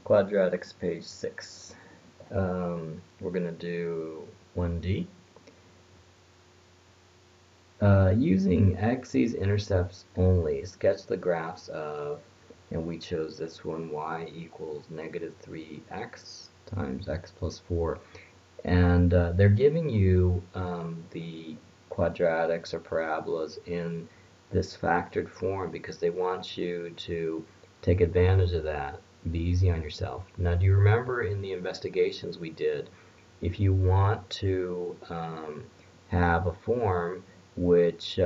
Quadratics, page 6. We're going to do 1D. Using x-intercepts only, sketch the graphs of, and we chose this one, y equals negative 3x times x plus 4. And they're giving you the quadratics or parabolas in this factored form because they want you to take advantage of that. Be easy on yourself. Now, do you remember in the investigations we did, if you want to have a form which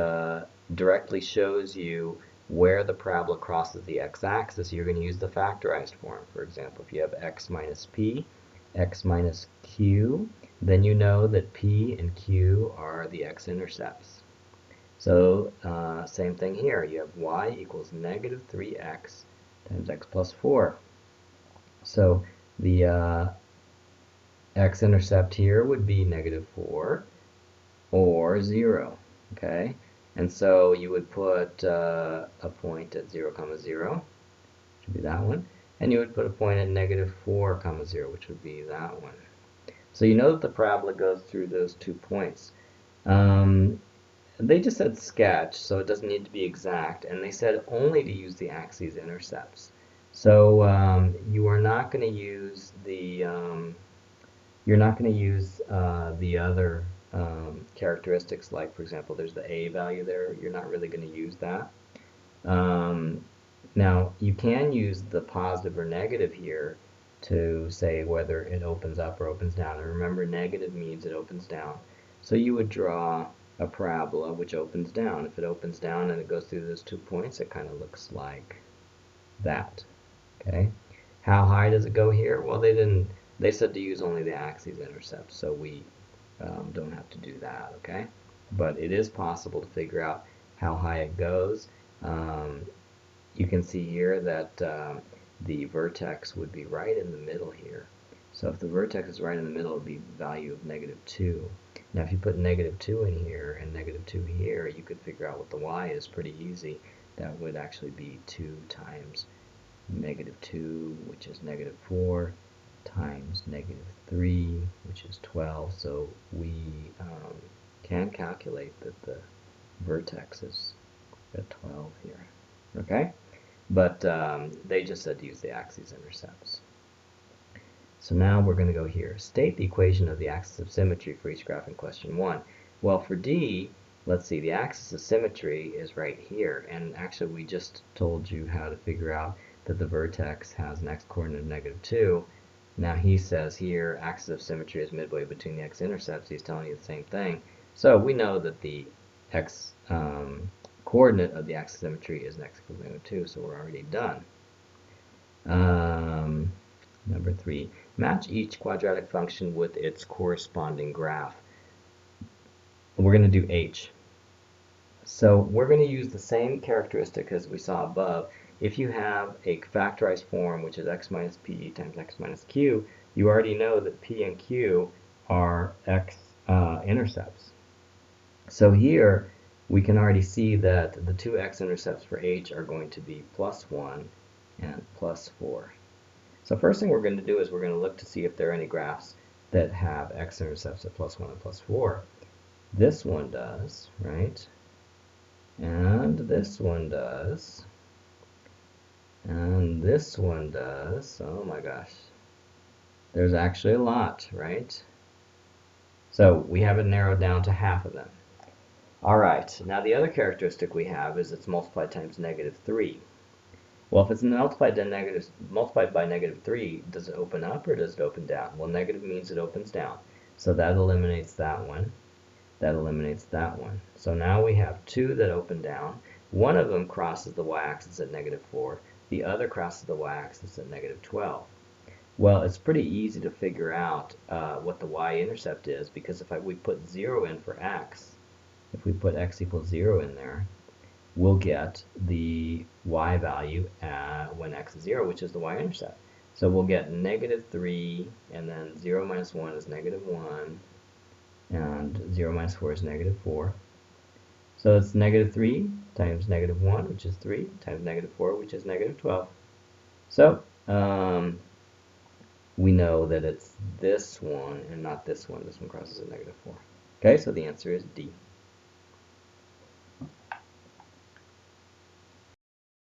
directly shows you where the parabola crosses the x-axis, you're going to use the factorized form. For example, if you have x minus p, x minus q, then you know that p and q are the x-intercepts. So same thing here. You have y equals negative 3x times x plus 4. So the x-intercept here would be negative 4 or 0. Okay, and so you would put a point at 0, 0, which would be that one, and you would put a point at negative 4, 0, which would be that one. So you know that the parabola goes through those 2 points. They just said sketch, so it doesn't need to be exact, and they said only to use the axes intercepts. So you are not going to use the the other characteristics, like for example there's the a value there. You're not really going to use that. Now you can use the positive or negative here to say whether it opens up or opens down, and remember negative means it opens down. So you would draw a parabola which opens down. If it opens down and it goes through those 2 points, it kind of looks like that. Okay, how high does it go here? Well, they said to use only the axes intercepts, so we don't have to do that, okay? But it is possible to figure out how high it goes. You can see here that the vertex would be right in the middle here. So if the vertex is right in the middle, it would be the value of negative 2. Now if you put negative 2 in here and negative 2 here, you could figure out what the y is pretty easy. That would actually be 2 times negative 2, which is negative 4, times negative 3, which is 12. So we can calculate that the vertex is at 12 here. Okay? But they just said to use the axes intercepts. So now we're going to go here. State the equation of the axis of symmetry for each graph in question 1. Well, for D, let's see, the axis of symmetry is right here. And actually, we just told you how to figure out that the vertex has an x-coordinate of negative 2. Now he says here, axis of symmetry is midway between the x-intercepts. He's telling you the same thing. So we know that the x coordinate of the axis of symmetry is an x equals negative 2, so we're already done. Number 3, match each quadratic function with its corresponding graph. We're going to do h. So we're going to use the same characteristic as we saw above. If you have a factorized form, which is x minus p times x minus q, you already know that p and q are x-intercepts. So here we can already see that the 2 x-intercepts for h are going to be plus 1 and plus 4. So first thing we're going to do is we're going to look to see if there are any graphs that have x-intercepts at plus 1 and plus 4. This one does, right? And this one does. And this one does. Oh my gosh. There's actually a lot, right? So we have it narrowed down to half of them. Alright, now the other characteristic we have is it's multiplied times negative 3. Well, if it's multiplied by negative 3, does it open up or does it open down? Well, negative means it opens down. So that eliminates that one. That eliminates that one. So now we have 2 that open down. One of them crosses the y-axis at negative 4. The other crosses the y-axis at negative 12. Well, it's pretty easy to figure out what the y-intercept is, because if we put 0 in for x, if we put x equals 0 in there, we'll get the y value when x is 0, which is the y-intercept. So we'll get negative 3, and then 0 minus 1 is negative 1, and 0 minus 4 is negative 4. So it's negative 3 times negative 1, which is 3, times negative 4, which is negative 12. So we know that it's this one and not this one. This one crosses at -4. Okay, so the answer is D.